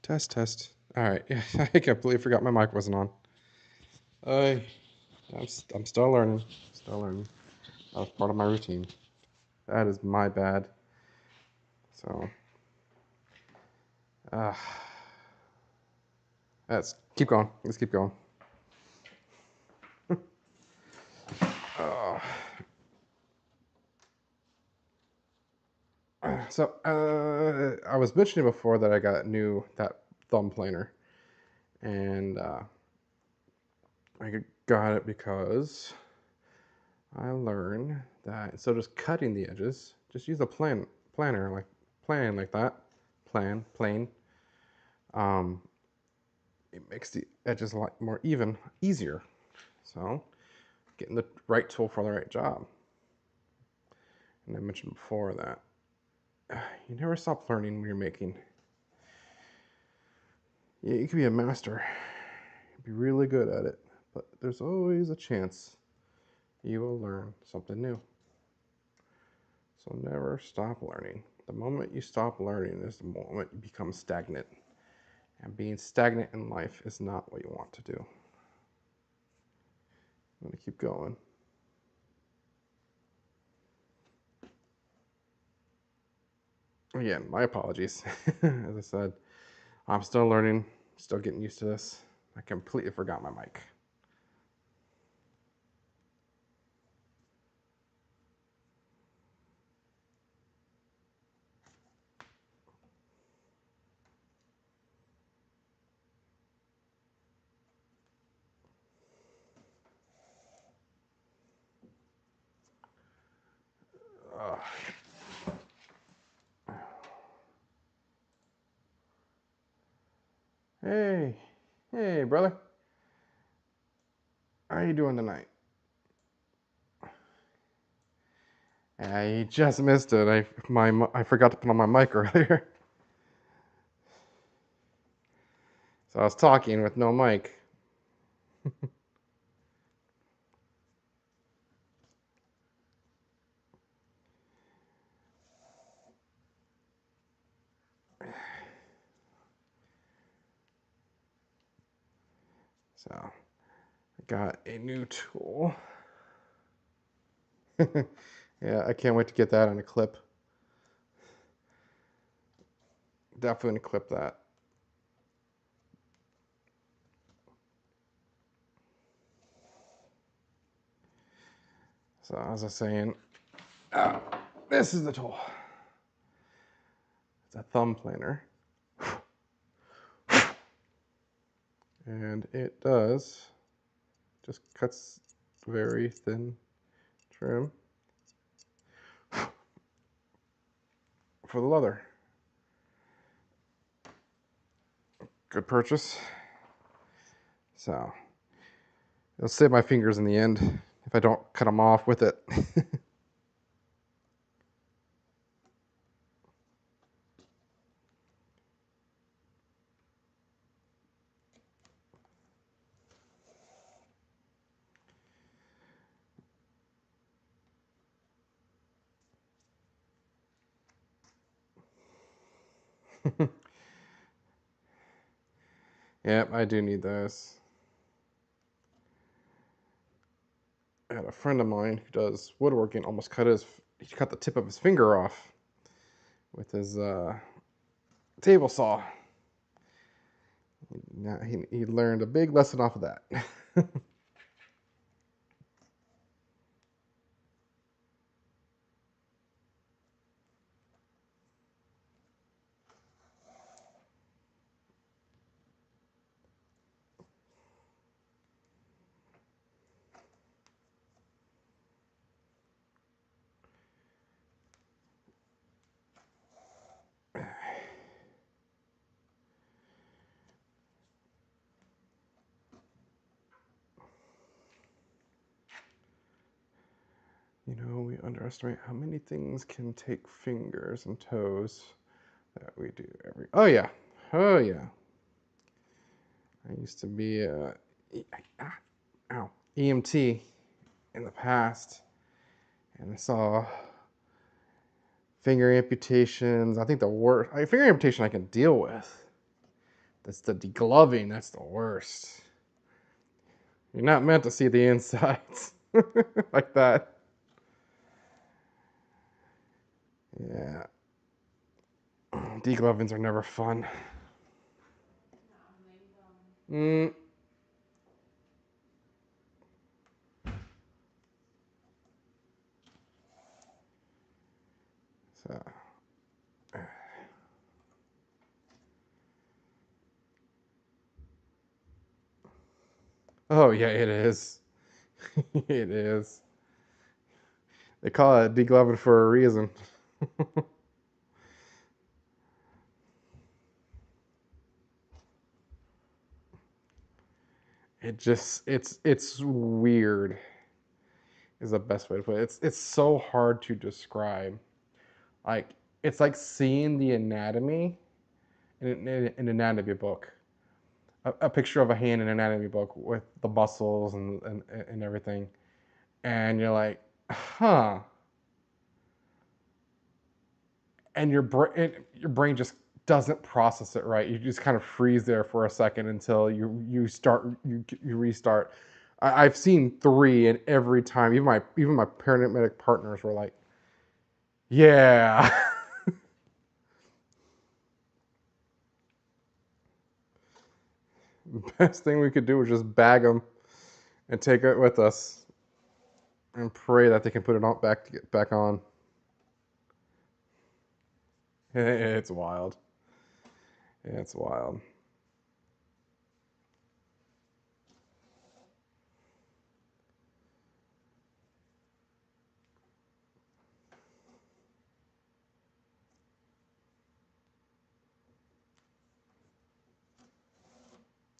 Test, test. All right. I completely forgot my mic wasn't on. I, I'm still learning. Still learning. That was part of my routine. That is my bad. So, uh, let's keep going. Let's keep going. Uh, I was mentioning before that I got that thumb planer, and I got it because I learned that instead of just cutting the edges, just use a planner like plan like that, plane. Um, it makes the edges a lot more even, easier. So, getting the right tool for the right job. And I mentioned before that you never stop learning when you're making. Yeah, you can be a master, be really good at it, but there's always a chance you will learn something new. So never stop learning. The moment you stop learning is the moment you become stagnant. And being stagnant in life is not what you want to do. I'm going to keep going. Again, my apologies. As I said, I'm still learning, still getting used to this. I completely forgot my mic. Uh, hey, hey, brother. How you doing tonight? I just missed it. I forgot to put on my mic earlier. So I was talking with no mic. So I got a new tool. Yeah, I can't wait to get that on a clip. Definitely clip that. So as I was saying, this is the tool. It's a thumb planer. And it just cuts very thin trim for the leather. Good purchase. So it'll save my fingers in the end if I don't cut them off with it. Yep, I do need those. I had a friend of mine who does woodworking almost he cut the tip of his finger off with his table saw. He learned a big lesson off of that. You know, we underestimate how many things can take fingers and toes that we do every. Oh yeah, oh yeah. I used to be a ow, EMT in the past, and I saw finger amputations. I think the worst finger amputation I can deal with That's the degloving. That's the worst. You're not meant to see the insides like that. Yeah. Deglovings are never fun. Mm. So. Oh yeah, it is. It is. They call it degloving for a reason. It's weird is the best way to put it. It's so hard to describe. Like it's like seeing the anatomy in an anatomy book. A picture of a hand in an anatomy book with the muscles and everything. And you're like, huh. And your brain just doesn't process it right. You just kind of freeze there for a second until you restart. I've seen three, and every time, even my paramedic partners were like, "Yeah." The best thing we could do was just bag them and take it with us and pray that they can put it on back to get back on. It's wild. It's wild.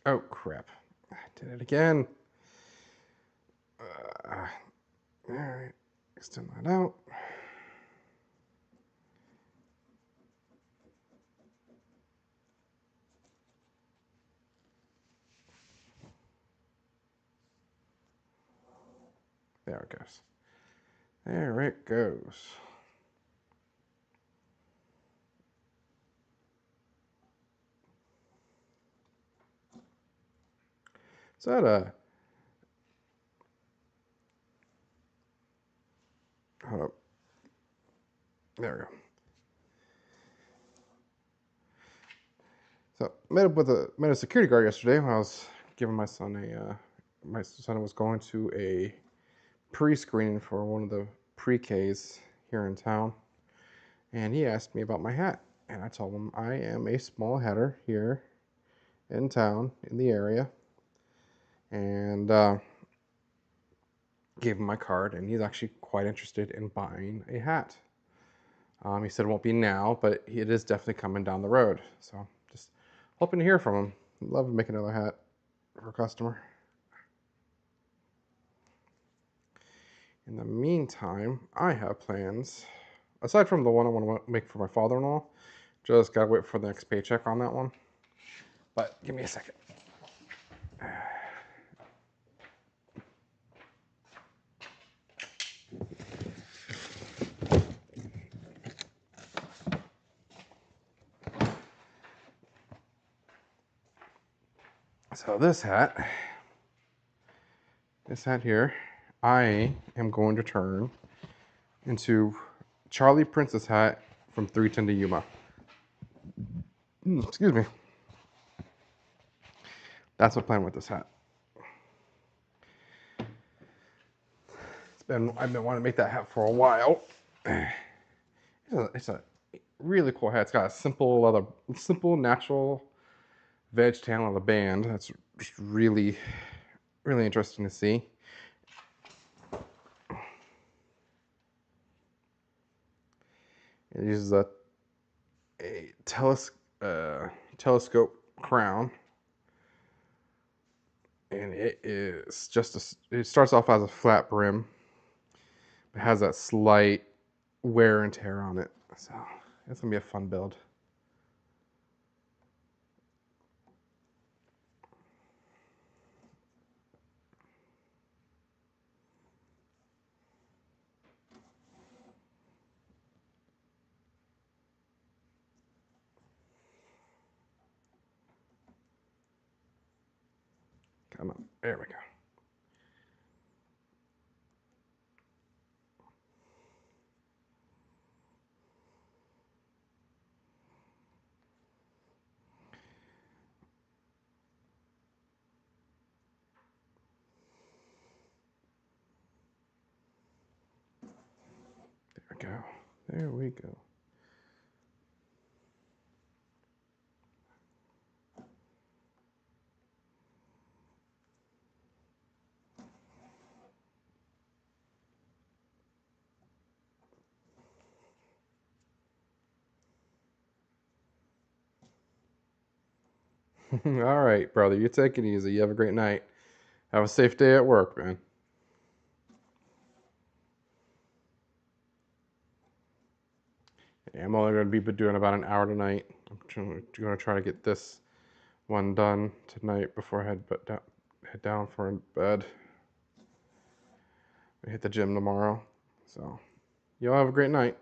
Oh crap! I did it again. All right, extend that out. There it goes. There it goes. Is that a... Hold up. There we go. So met a security guard yesterday when I was giving my son my son was going to a pre-screening for one of the pre-Ks here in town, and he asked me about my hat, and I told him I am a small hatter here in town in the area, and gave him my card, and he's actually quite interested in buying a hat. He said it won't be now, but it is definitely coming down the road. So just hoping to hear from him. I'd love to make another hat for a customer. In the meantime, I have plans. Aside from the one I want to make for my father-in-law, just gotta wait for the next paycheck on that one. But give me a second. So this hat here, I am going to turn into Charlie Princess hat from 310 to Yuma. Excuse me. That's my plan with this hat. I've been wanting to make that hat for a while. It's a really cool hat. It's got a simple natural veg tan on the band. That's just really interesting to see. It uses a telescope crown, and it starts off as a flat brim. It has that slight wear and tear on it, so it's gonna be a fun build. Come on. There we go. There we go. There we go. All right, brother. You take it easy. You have a great night. Have a safe day at work, man. Yeah, I'm only going to be doing about an hour tonight. I'm going to try to get this one done tonight before I head down for bed. I hit the gym tomorrow. So, y'all have a great night.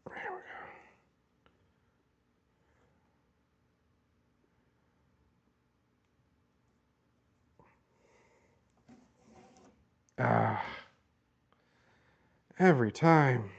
There we go. Every time.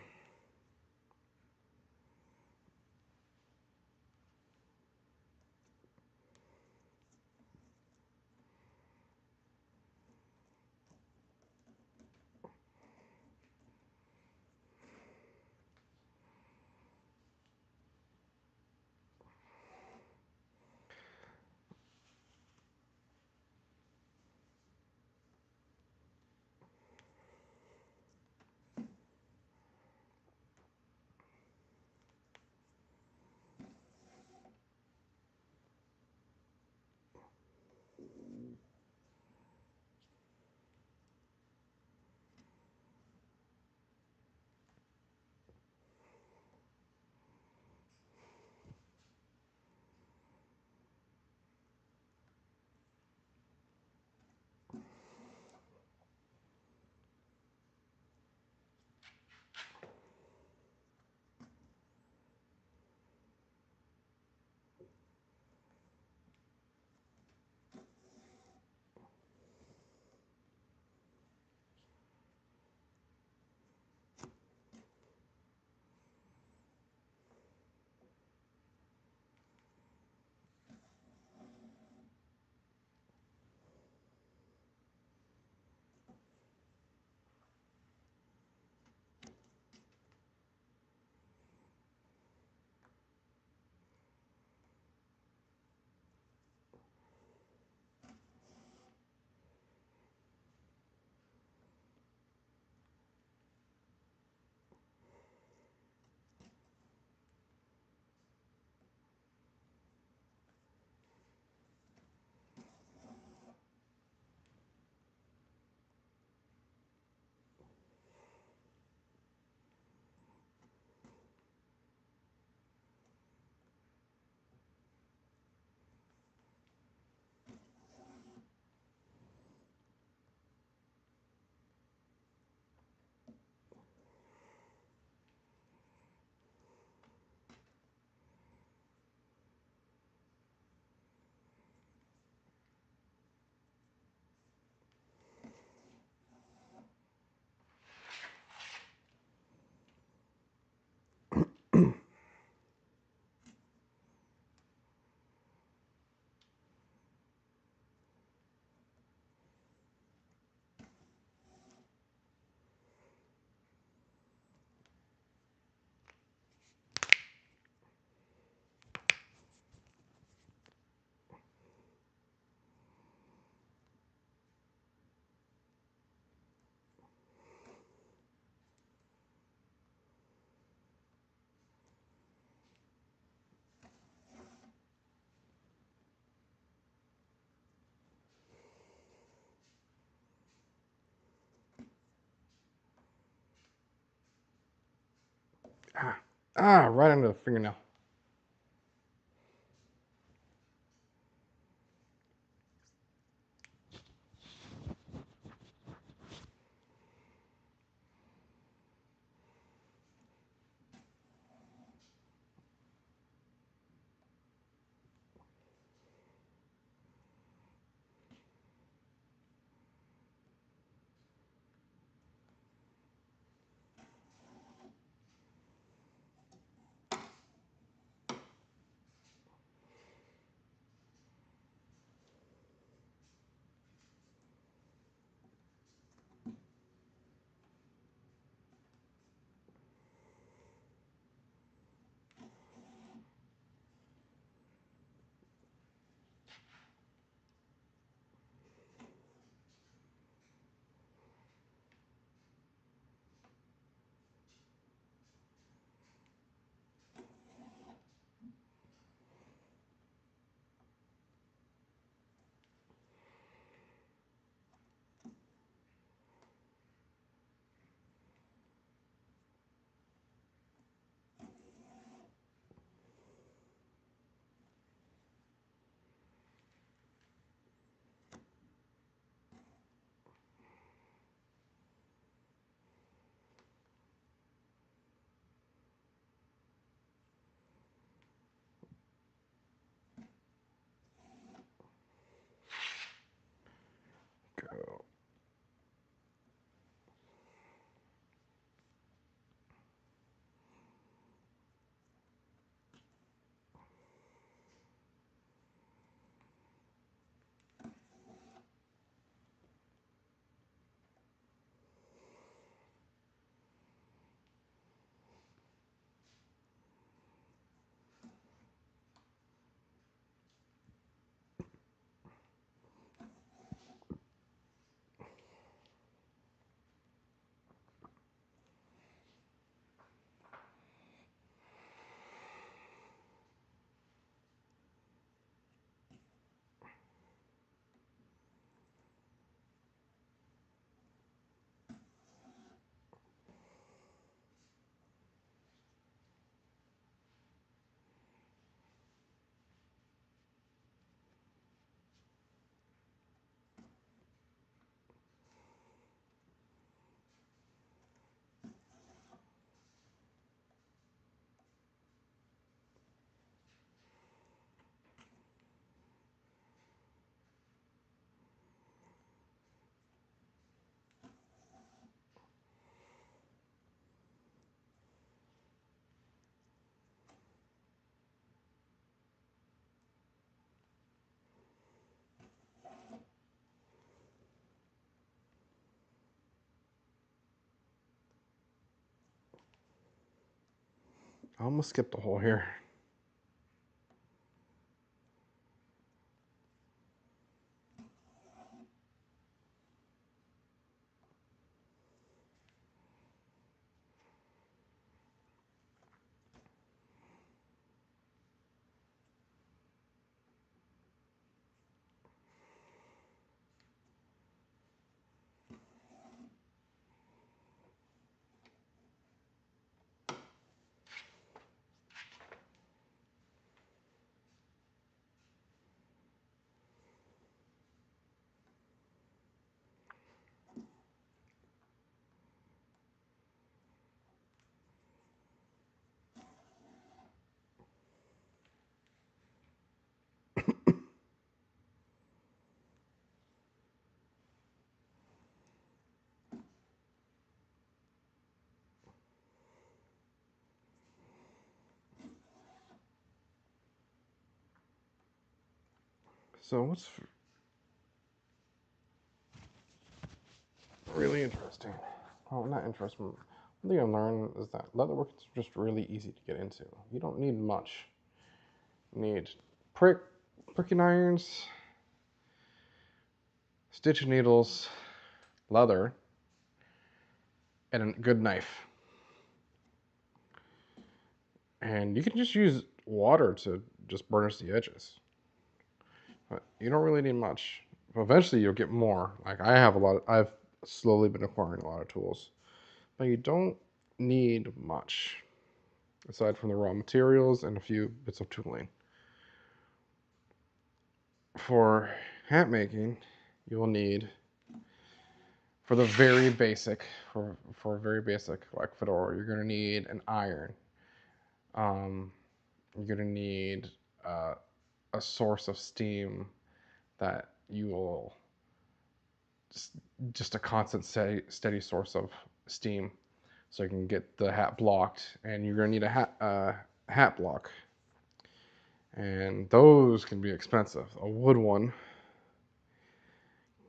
Right under the fingernail. Go. I almost skipped a hole here. So what's really interesting? Well, not interesting. One thing I learned is that leatherwork is just really easy to get into. You don't need much. You need pricking irons, stitching needles, leather, and a good knife. And you can just use water to just burnish the edges. But you don't really need much. Eventually you'll get more. Like I've slowly been acquiring a lot of tools. But you don't need much. aside from the raw materials and a few bits of tooling. For hat making, you will need, for the very basic, for a very basic like fedora, you're gonna need an iron. Um, you're gonna need uh, a source of steam that you will just, just a constant steady source of steam, so you can get the hat blocked. And you're gonna need a hat block, and those can be expensive. A wood one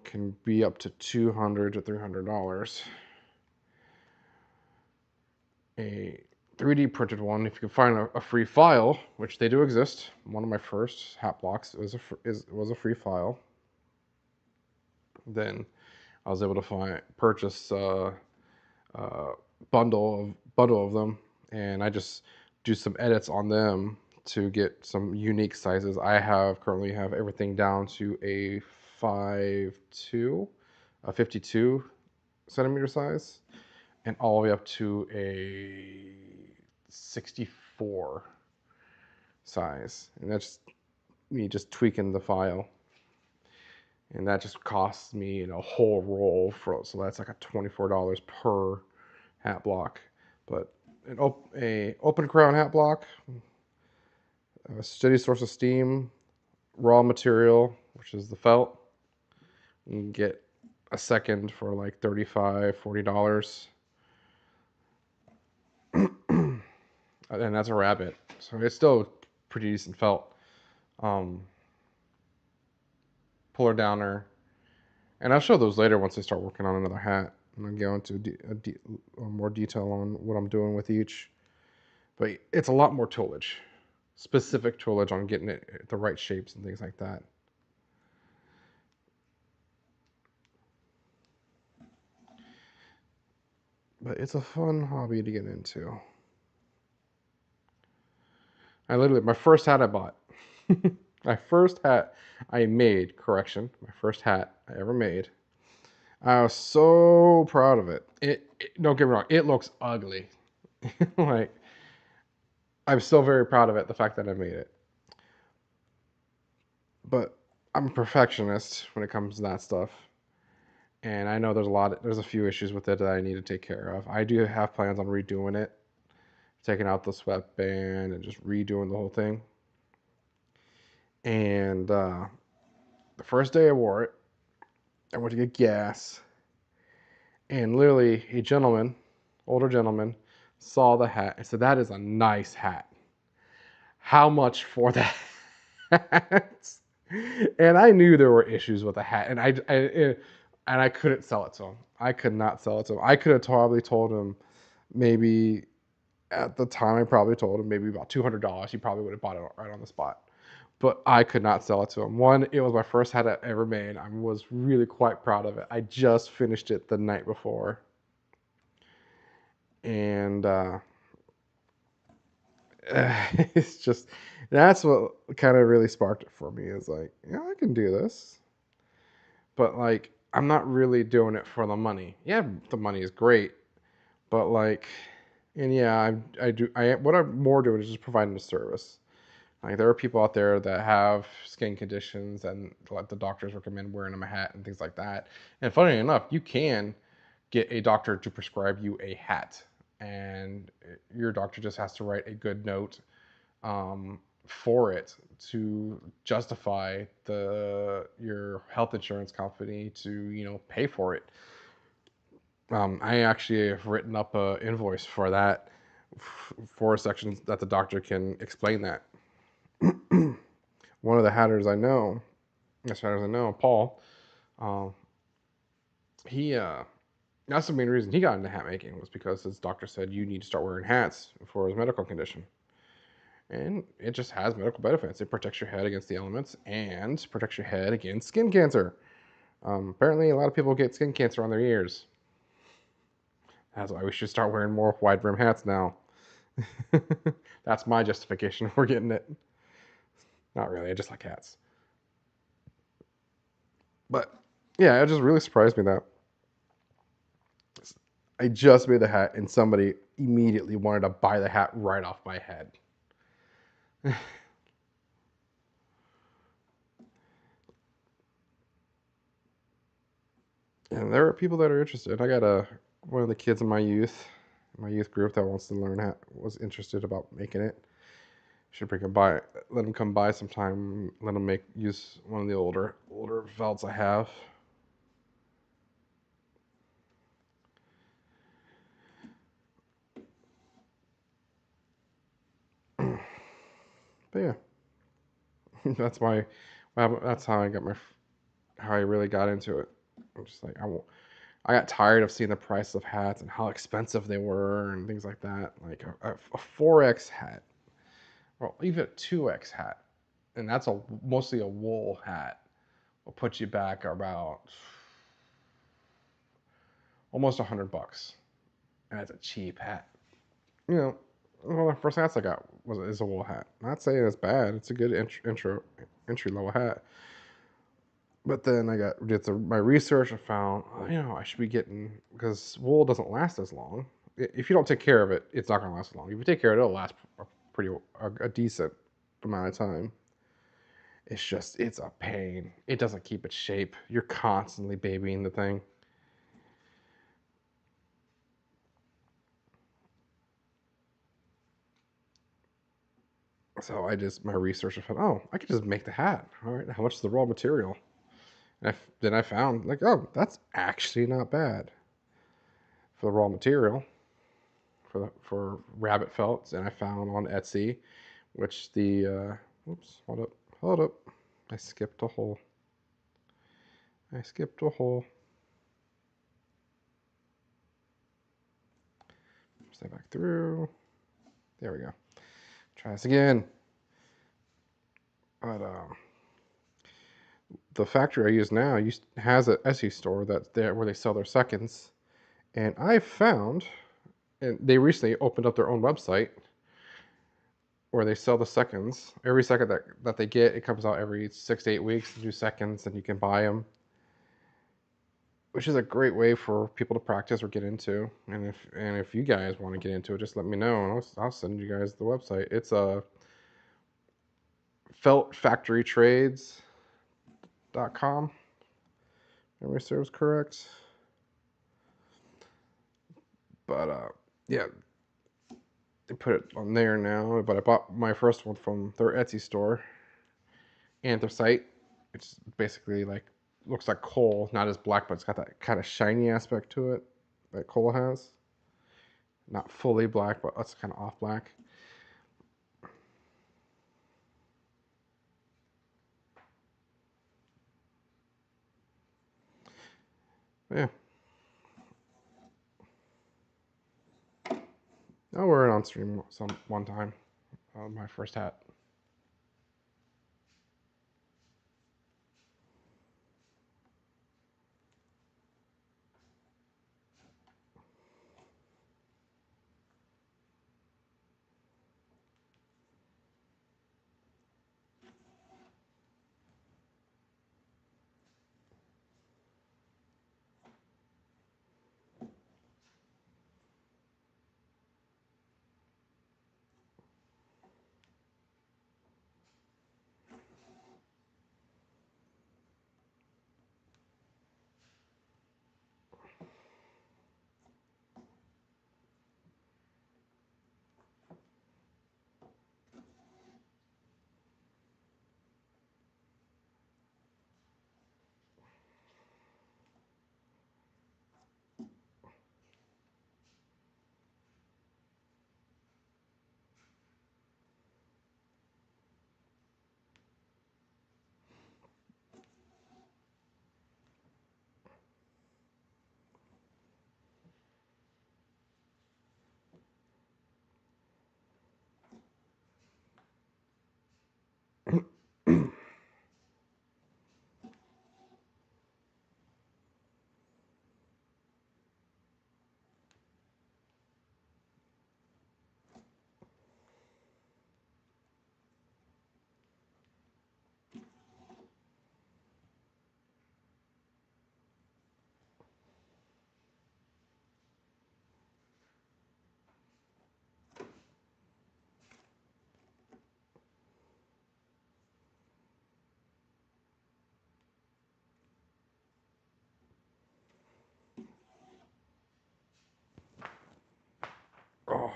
can be up to $200 to $300. A 3D printed one, if you can find a free file, which they do exist. One of my first hat blocks was a free file. Then I was able to purchase a bundle of them, and I just do some edits on them to get some unique sizes. I currently have everything down to a 5'2", a 52 centimeter size, and all the way up to a 64 size. And that's me just tweaking the file. And that just costs me a whole roll so that's like a $24 per hat block. But a open crown hat block, a steady source of steam, raw material, which is the felt. You can get a second for like $35, $40. And that's a rabbit. So it's still pretty decent felt. Puller downer. And I'll show those later once I start working on another hat. And I'll go into more detail on what I'm doing with each. But it's a lot more toolage. Specific toolage on getting it the right shapes and things like that. But it's a fun hobby to get into. My first hat I bought. My first hat I made, correction, my first hat I ever made. I was so proud of it. Don't get me wrong, it looks ugly. Like, I'm still very proud of it, the fact that I made it. But I'm a perfectionist when it comes to that stuff. And I know there's a few issues with it that I need to take care of. I do have plans on redoing it, taking out the sweatband and just redoing the whole thing. And the first day I wore it, I went to get gas, and literally a gentleman, older gentleman, saw the hat and said, "That is a nice hat. How much for that hat?" And I knew there were issues with the hat, and I couldn't sell it to him. I could not sell it to him. I could have probably told him, maybe at the time, I probably told him maybe about $200. He probably would have bought it right on the spot. But I could not sell it to him. One, it was my first hat I ever made. I was really quite proud of it. I just finished it the night before. And it's just, that's what kind of really sparked it for me, is like, yeah, I can do this. But like, I'm not really doing it for the money. Yeah, the money is great, but like, and yeah, what I'm more doing is just providing a service. Like, there are people out there that have skin conditions and let the doctors recommend wearing them a hat and things like that. And funny enough, you can get a doctor to prescribe you a hat, and your doctor just has to write a good note for it to justify your health insurance company to pay for it. I actually have written up an invoice for that, for a section that the doctor can explain that. One of the hatters I know, as far as I know, Paul, he that's the main reason he got into hat making, was because his doctor said you need to start wearing hats for his medical condition. And it just has medical benefits. It protects your head against the elements and protects your head against skin cancer. Apparently, a lot of people get skin cancer on their ears. That's why we should start wearing more wide brim hats now. That's my justification for getting it. Not really, I just like hats. But yeah, it just really surprised me that I just made the hat, and somebody immediately wanted to buy the hat right off my head. And there are people that are interested. I got one of the kids in my youth group that wants to learn how, was interested about making it. Should bring him by, let him come by sometime. Let him use one of the older felts I have. But yeah, that's that's how I got how I really got into it. I'm just like I got tired of seeing the price of hats and how expensive they were and things like that. Like a 4X hat, or even a 2X hat, and that's mostly a wool hat, will put you back about almost $100, and that's a cheap hat. You know, one of the first hats I got is a wool hat. Not saying it's bad; it's a good entry level hat. But then I did my research and found, I should be getting, because wool doesn't last as long. If you don't take care of it, it's not going to last long. If you take care of it, it'll last a decent amount of time. It's a pain. It doesn't keep its shape. You're constantly babying the thing. So my research, I found, I could just make the hat. All right, how much is the raw material? And then I found, like, that's actually not bad for the raw material for rabbit felts. And I found on Etsy, which oops, hold up, I skipped a hole. Step back through. There we go. Try this again. But the factory I use now has an Etsy store that's there where they sell their seconds, and I found, and they recently opened up their own website where they sell the seconds. Every second that they get, it comes out every 6 to 8 weeks. New seconds, and you can buy them, which is a great way for people to practice or get into. And if you guys want to get into it, just let me know, and I'll send you guys the website. It's a feltfactorytrades.com. Memory serves correct. But yeah, they put it on there now. But I bought my first one from their Etsy store, Anthracite. It's basically like, looks like coal, not as black, but it's got that kind of shiny aspect to it that coal has. Not fully black, but that's kind of off black. Yeah. I'll wear it on stream one time. My first hat. Oh.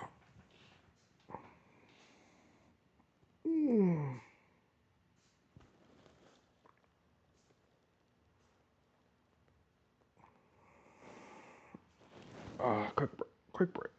Mm. Quick break. Quick break.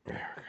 There.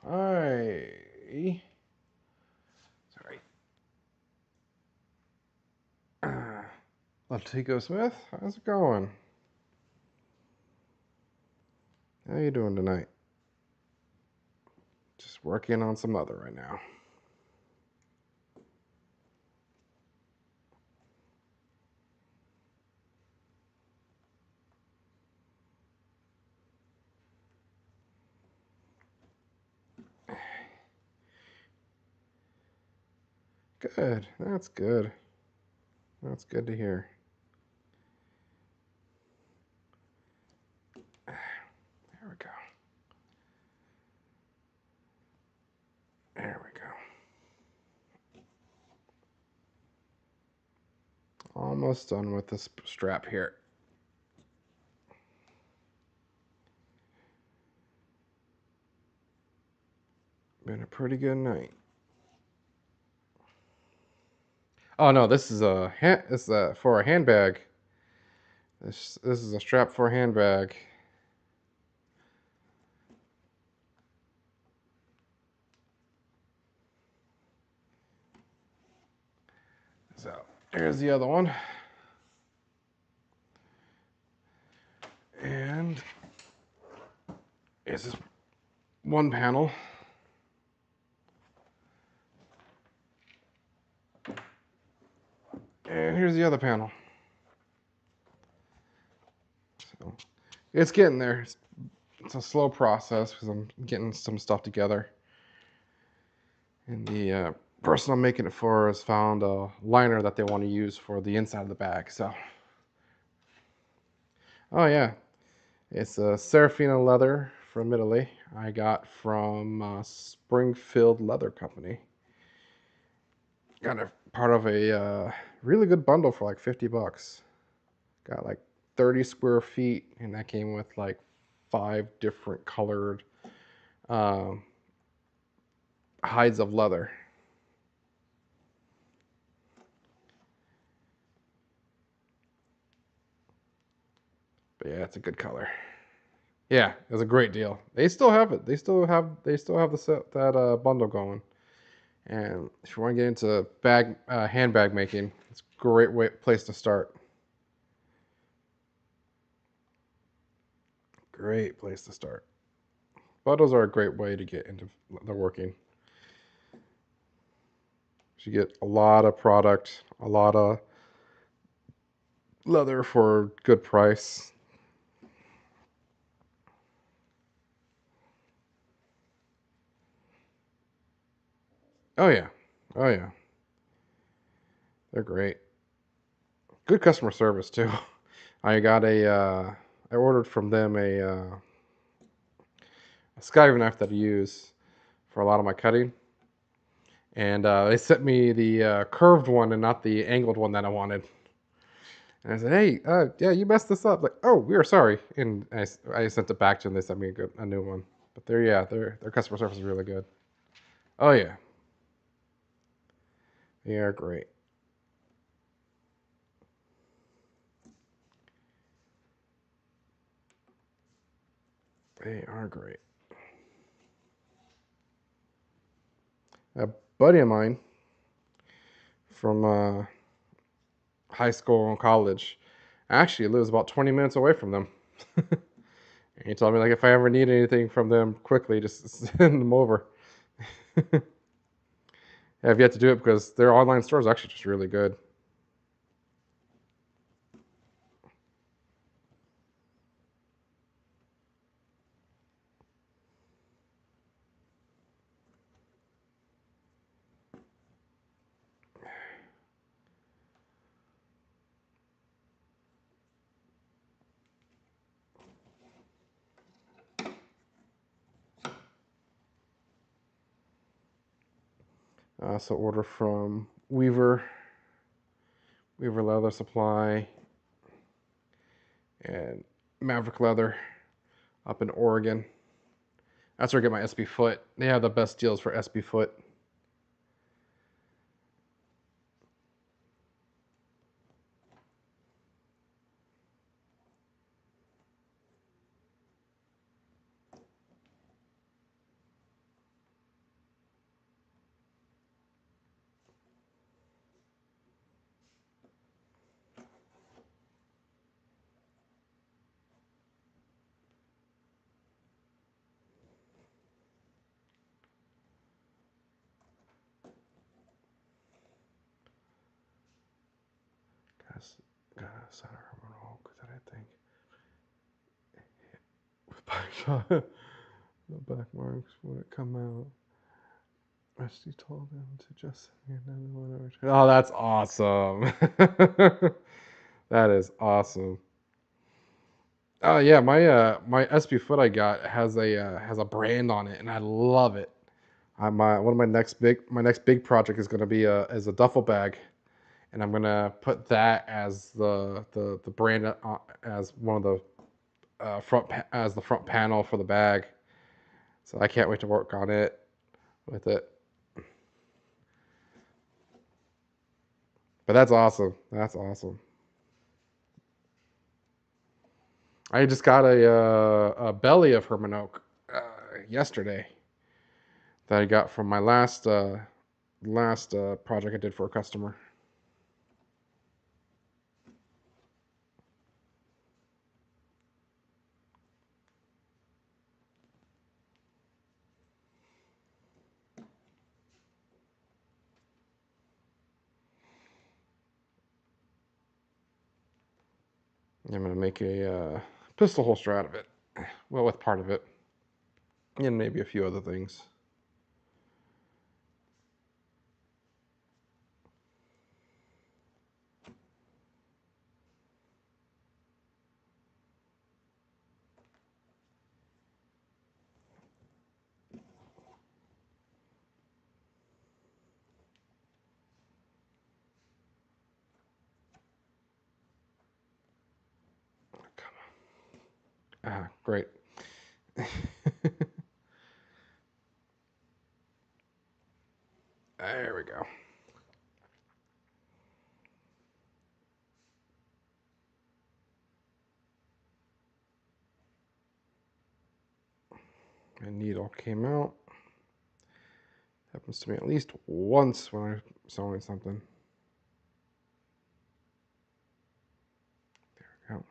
Hi. Sorry. Latigo Smith, how's it going? How you doing tonight? Just working on some leather right now. Good. That's good. That's good to hear. There we go. There we go. Almost done with this strap here. Been a pretty good night. Oh no, this is for a handbag. This is a strap for a handbag. So here's the other one. And here's this one panel. And here's the other panel. So it's getting there. It's a slow process because I'm getting some stuff together. And the person I'm making it for has found a liner that they want to use for the inside of the bag. So, oh yeah, it's a Serafina leather from Italy. I got from Springfield Leather Company. Got a part of a really good bundle for like 50 bucks. Got like 30 square feet, and that came with like 5 different colored um, hides of leather. But yeah, it's a good color. Yeah, it was a great deal. They still have it. They still have the set that bundle going. And if you want to get into handbag making, it's a great place to start. Great place to start. Bundles are a great way to get into the working. You get a lot of product, a lot of leather for good price. Oh yeah, oh yeah, they're great. Good customer service too. I got I ordered from them a skiving knife that I use for a lot of my cutting, and they sent me the curved one and not the angled one that I wanted. And I said, "Hey, yeah, you messed this up." Like, "Oh, we are sorry," and I sent it back to them. They sent me a new one. But their customer service is really good. Oh yeah, they are great. They are great. A buddy of mine from high school and college actually lives about 20 minutes away from them. And he told me like if I ever need anything from them quickly, just send them over. I've yet to do it because their online store is actually just really good. I also order from Weaver Leather Supply, and Maverick Leather up in Oregon. That's where I get my SB foot. They have the best deals for SB foot. center Hermanoke that I think with Backshot. The back marks when it come out. Rusty told him to just send me another one. Oh, that's awesome. That is awesome. Oh yeah, my SB foot I got has a brand on it, and I love it. One of my next big project is gonna be a duffel bag, and I'm gonna put that as the brand as one of the as the front panel for the bag. So I can't wait to work on it with it. But that's awesome. That's awesome. I just got a belly of Hermanoke yesterday that I got from my last project I did for a customer. I'm gonna make a pistol holster out of it. Well, with part of it, and maybe a few other things. Great. There we go. My needle came out. Happens to me at least once when I'm sewing something. There we go.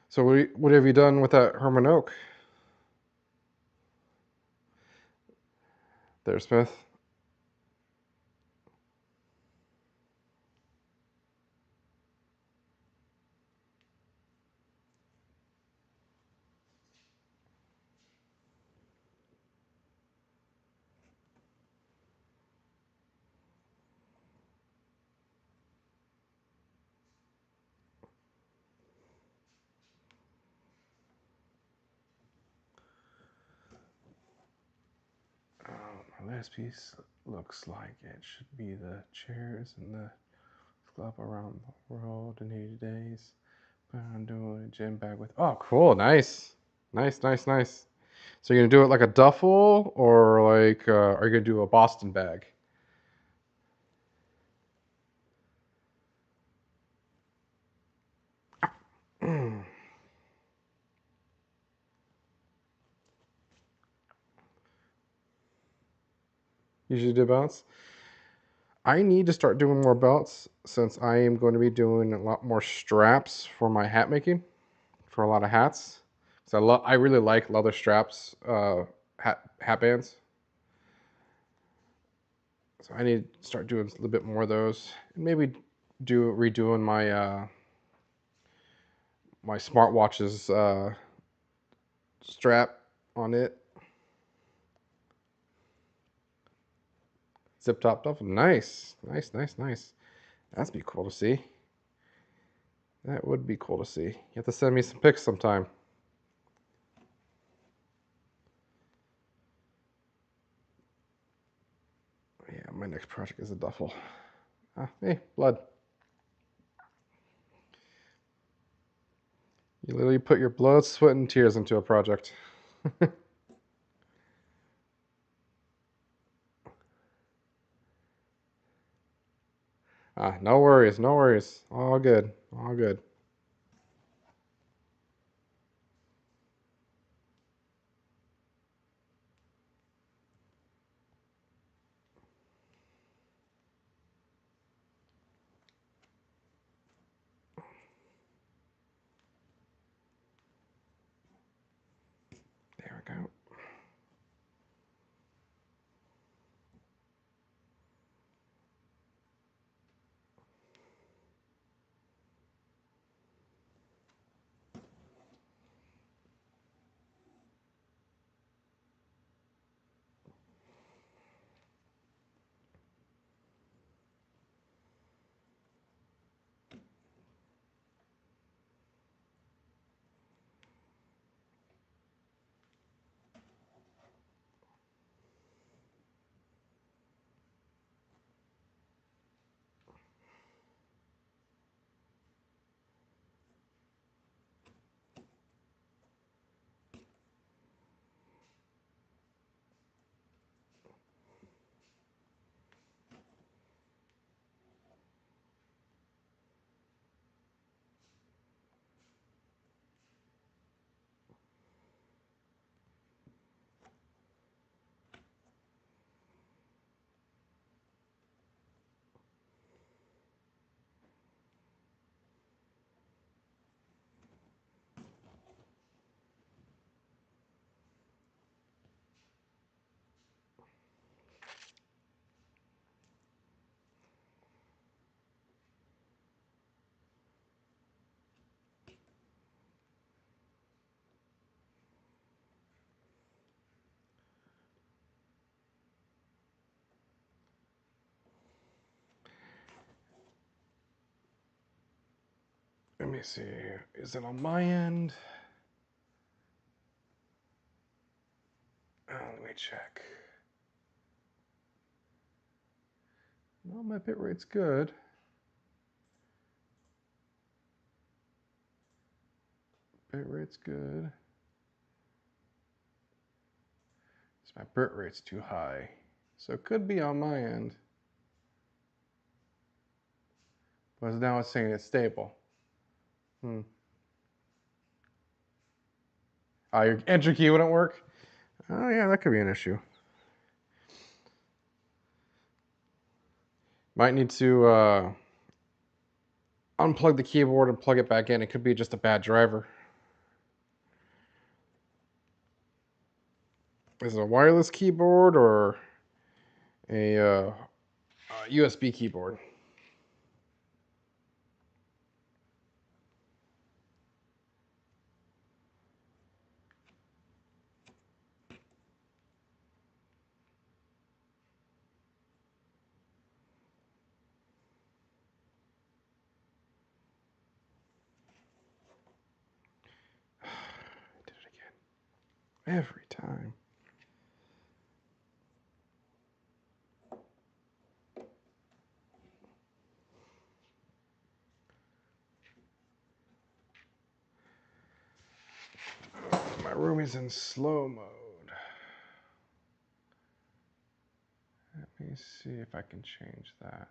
So what have you done with that Hermanoke there, Smith? My last piece looks like it should be the chairs and the club around the world in 80 days. But I'm doing a gym bag with. Oh, cool. Nice. Nice, nice, nice. So you're going to do it like a duffel or like, are you going to do a Boston bag? Usually do belts. I need to start doing more belts since I am going to be doing a lot more straps for my hat making, for a lot of hats. So I really like leather straps, hat bands. So I need to start doing a little bit more of those, and maybe redoing my smartwatch's strap on it. Zip top duffel. Nice, nice, nice, nice. That'd be cool to see. That would be cool to see. You have to send me some pics sometime. Yeah, my next project is a duffel. Hey, blood. You literally put your blood, sweat, and tears into a project. No worries, no worries. All good, all good. There we go. Let me see. Is it on my end? Let me check. No, my bitrate's good. Bitrate's good. My bitrate's too high. So it could be on my end. But now it's saying it's stable. Oh, your entry key wouldn't work? Oh yeah, that could be an issue. Might need to unplug the keyboard and plug it back in. It could be just a bad driver. Is it a wireless keyboard or a USB keyboard? I did it again. Every time. My room is in slow mode. Let me see if I can change that.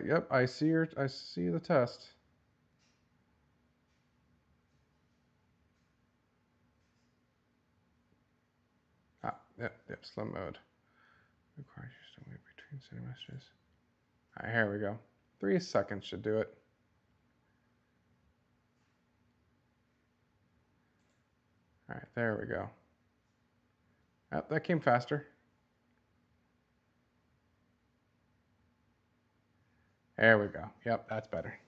Yep, I see the test. Yep, slow mode. Requires you to wait between sending messages. All right, here we go. 3 seconds should do it. All right, there we go. Yep, that came faster. There we go. Yep, that's better.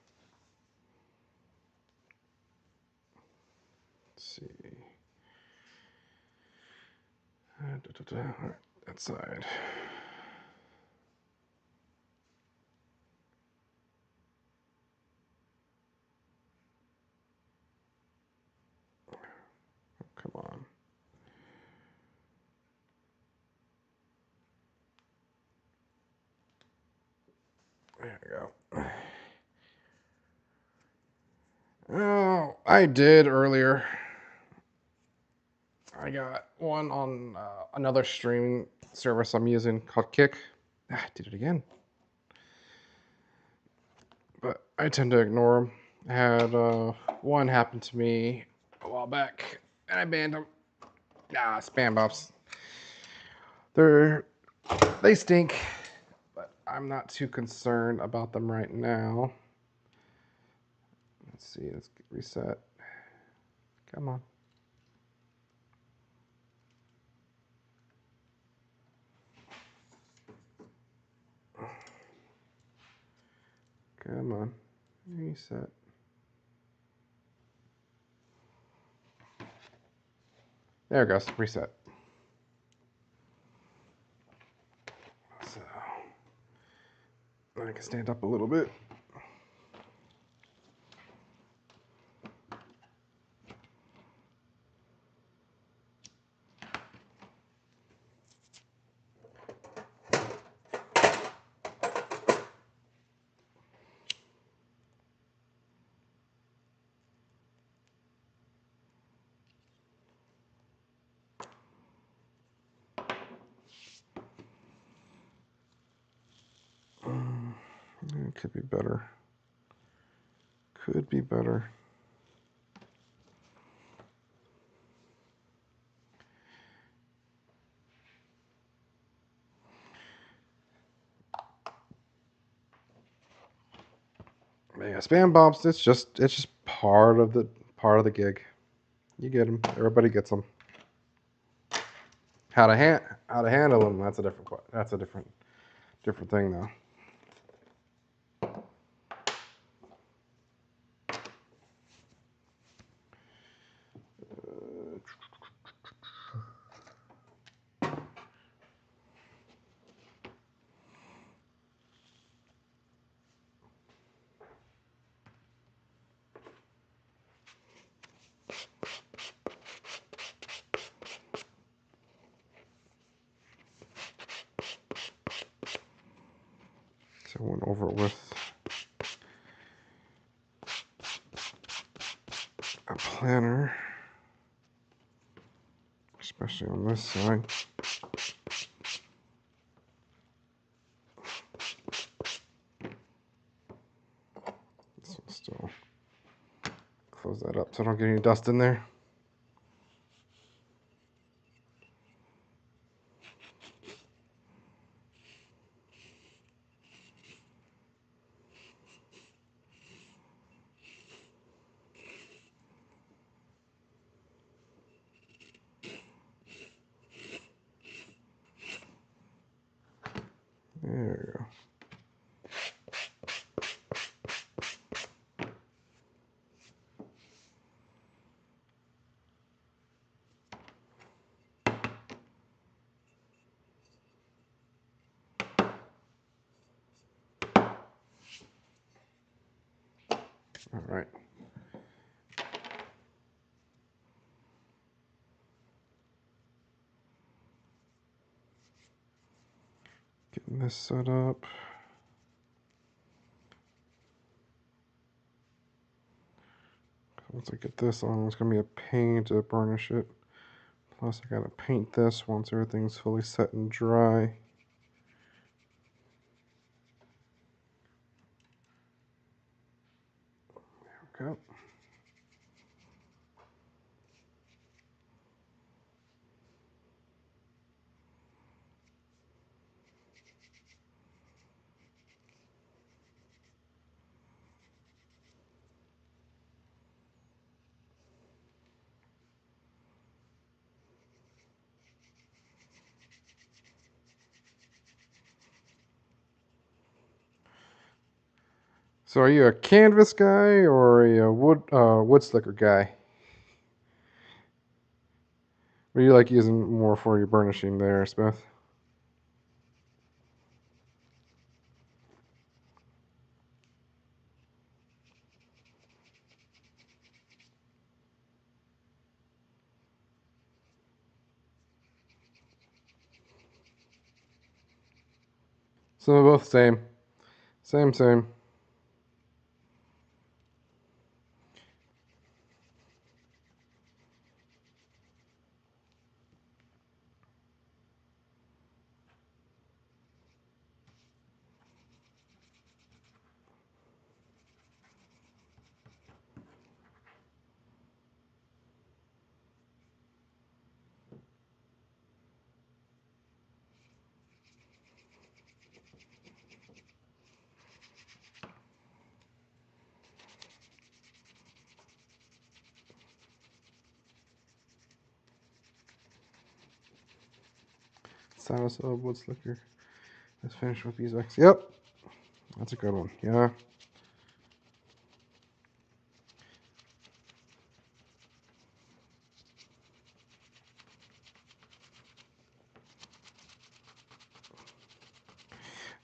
Let's see. All right, that side. Come on. There we go. Oh, I did earlier. I got one on another streaming service I'm using called Kick. I did it again. But I tend to ignore them. I had one happen to me a while back, and I banned them. Spam bops. They stink, but I'm not too concerned about them right now. Let's see. Let's reset. Come on. Come on. Reset. There it goes. Reset. So I can stand up a little bit. It could be better. Could be better. Yeah, spam bombs. It's just part of the gig. You get them. Everybody gets them. how to handle them. That's a different thing though. So I went over with a planner, especially on this side. This one still. Close that up so I don't get any dust in there. There we go. All right. Getting this set up. Once I get this on, it's going to be a pain to burnish it. Plus, I got to paint this once everything's fully set and dry. There we go. So, are you a canvas guy or a wood slicker guy? What do you like using more for your burnishing there, Smith? So they're both same. Same. Sinus of wood slicker. Let's finish with these X. Yep. That's a good one. Yeah.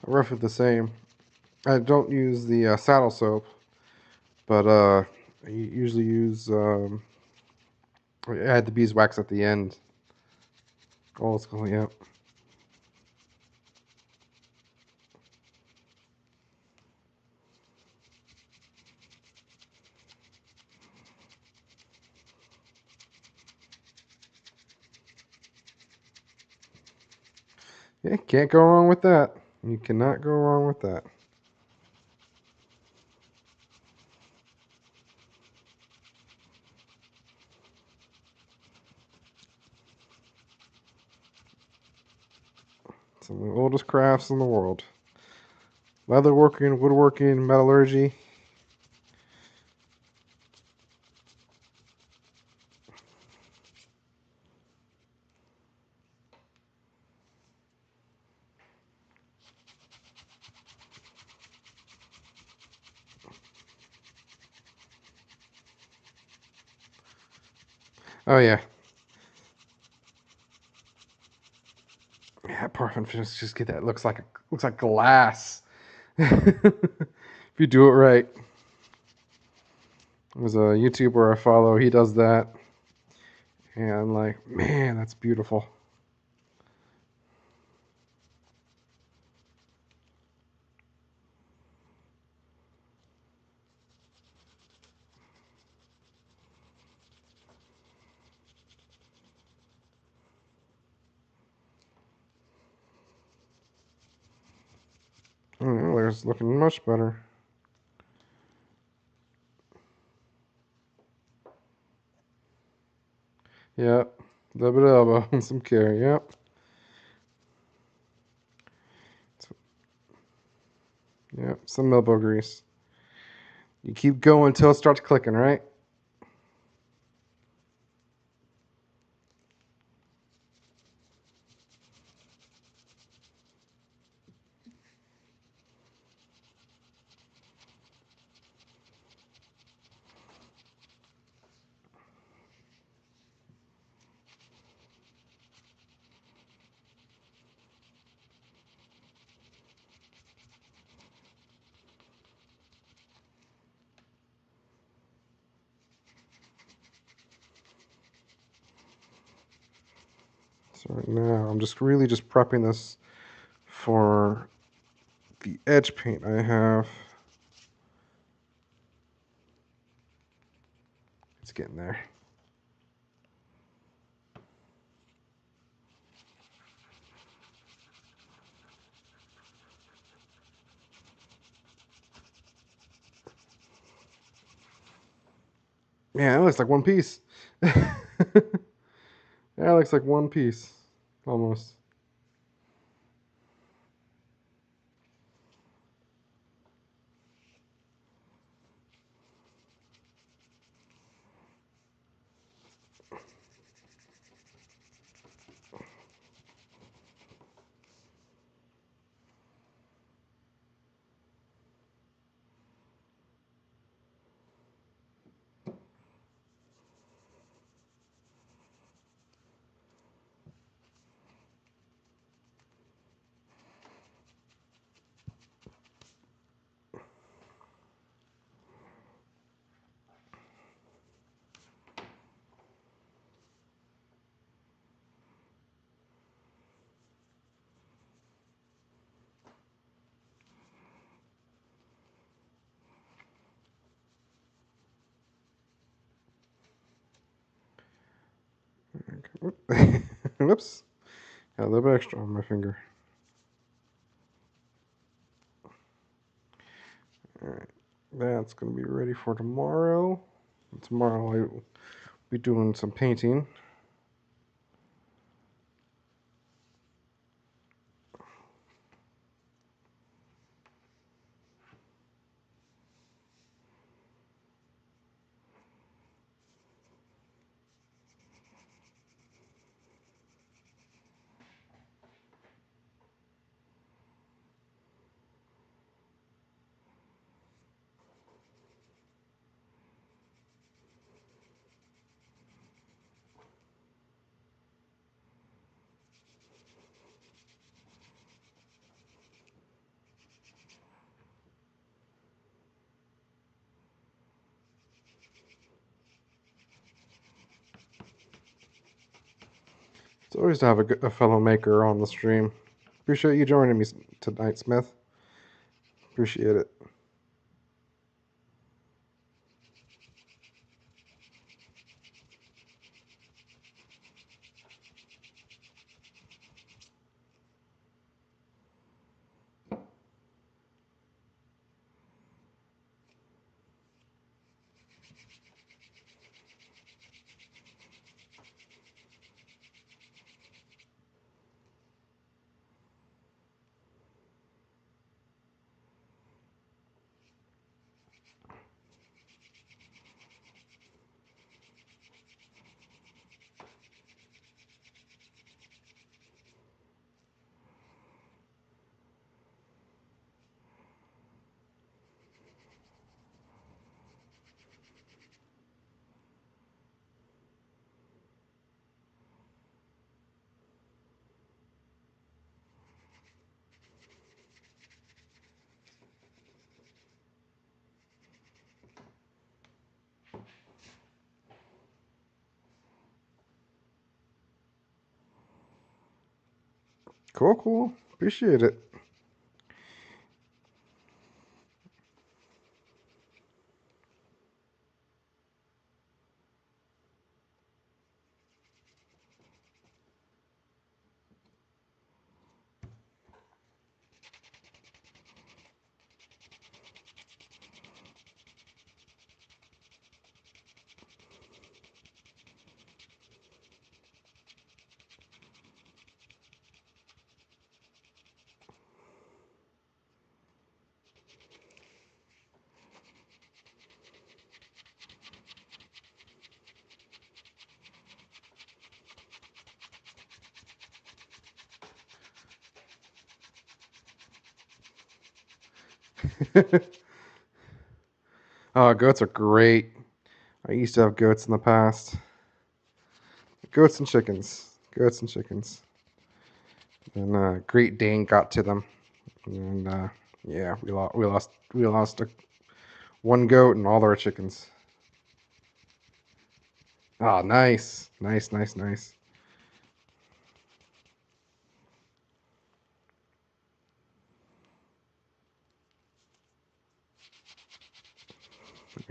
I rough it the same. I don't use the saddle soap, but I usually use I add the beeswax at the end. Old school, yep. Yeah, can't go wrong with that. You cannot go wrong with that. Some of the oldest crafts in the world. Leatherworking, woodworking, metallurgy. Oh yeah. Yeah, parfum just get that. Looks like glass. If you do it right. There's a YouTuber I follow. He does that, and I'm like, man, that's beautiful. Oh, there's looking much better. Yep. Dub it elbow and some care. Yep. Yep. Some elbow grease. You keep going until it starts clicking, right? So right now, I'm just really just prepping this for the edge paint I have. It's getting there. Yeah, it looks like one piece. Yeah, it looks like one piece. Almost. Whoops. Got a little bit extra on my finger. Alright. That's going to be ready for tomorrow. Tomorrow I'll be doing some painting. It's always to have a fellow maker on the stream. Appreciate you joining me tonight, Smith. Appreciate it. Cool, cool. Appreciate it. Oh, goats are great. I used to have goats in the past. Goats and chickens. Goats and chickens. And Great Dane got to them, and yeah, we lost one goat and all our chickens. Oh, nice, nice, nice, nice.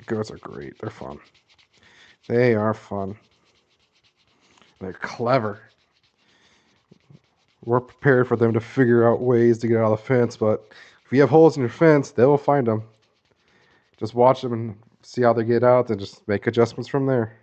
Goats are great. They're fun. They are fun. They're clever. We're prepared for them to figure out ways to get out of the fence, but if you have holes in your fence, they will find them. Just watch them and see how they get out, and just make adjustments from there.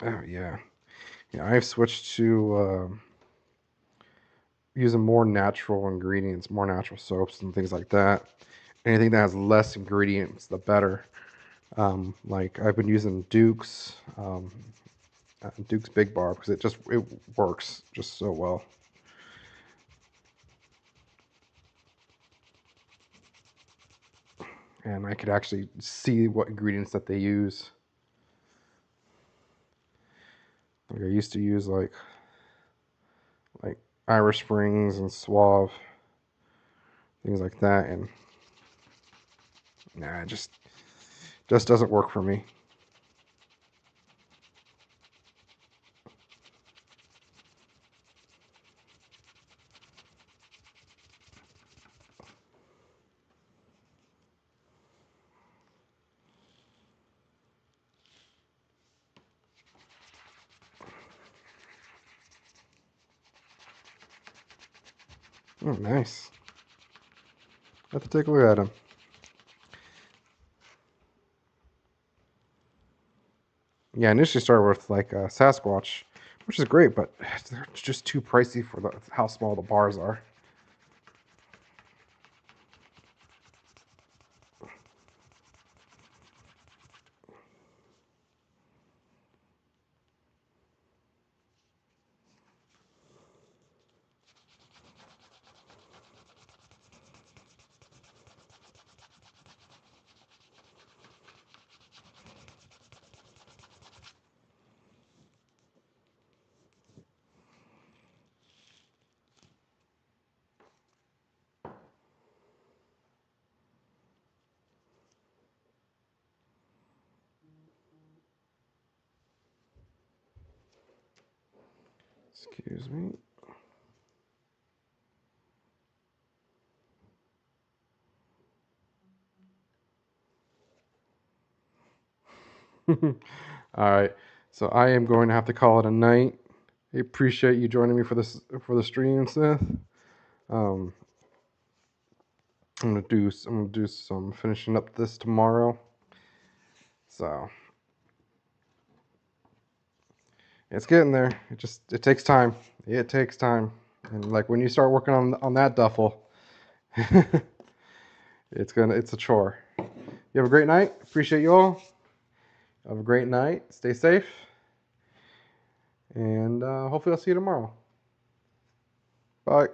Oh yeah, yeah. I've switched to using more natural ingredients, more natural soaps and things like that. Anything that has less ingredients, the better. Like I've been using Duke's Big Bar because it works just so well. And I could actually see what ingredients that they use. Like I used to use like Irish Springs and Suave, things like that, and nah, it just doesn't work for me. Oh, nice. I have to take a look at them. Yeah, I initially started with like Sasquatch, which is great, but they're just too pricey for how small the bars are. Excuse me. All right, so I am going to have to call it a night. I appreciate you joining me for the stream, Seth. Um, I'm gonna do some finishing up this tomorrow. So it's getting there. It takes time. It takes time, and like when you start working on that duffel, it's a chore. You have a great night. Appreciate you all. Have a great night. Stay safe. And hopefully I'll see you tomorrow. Bye.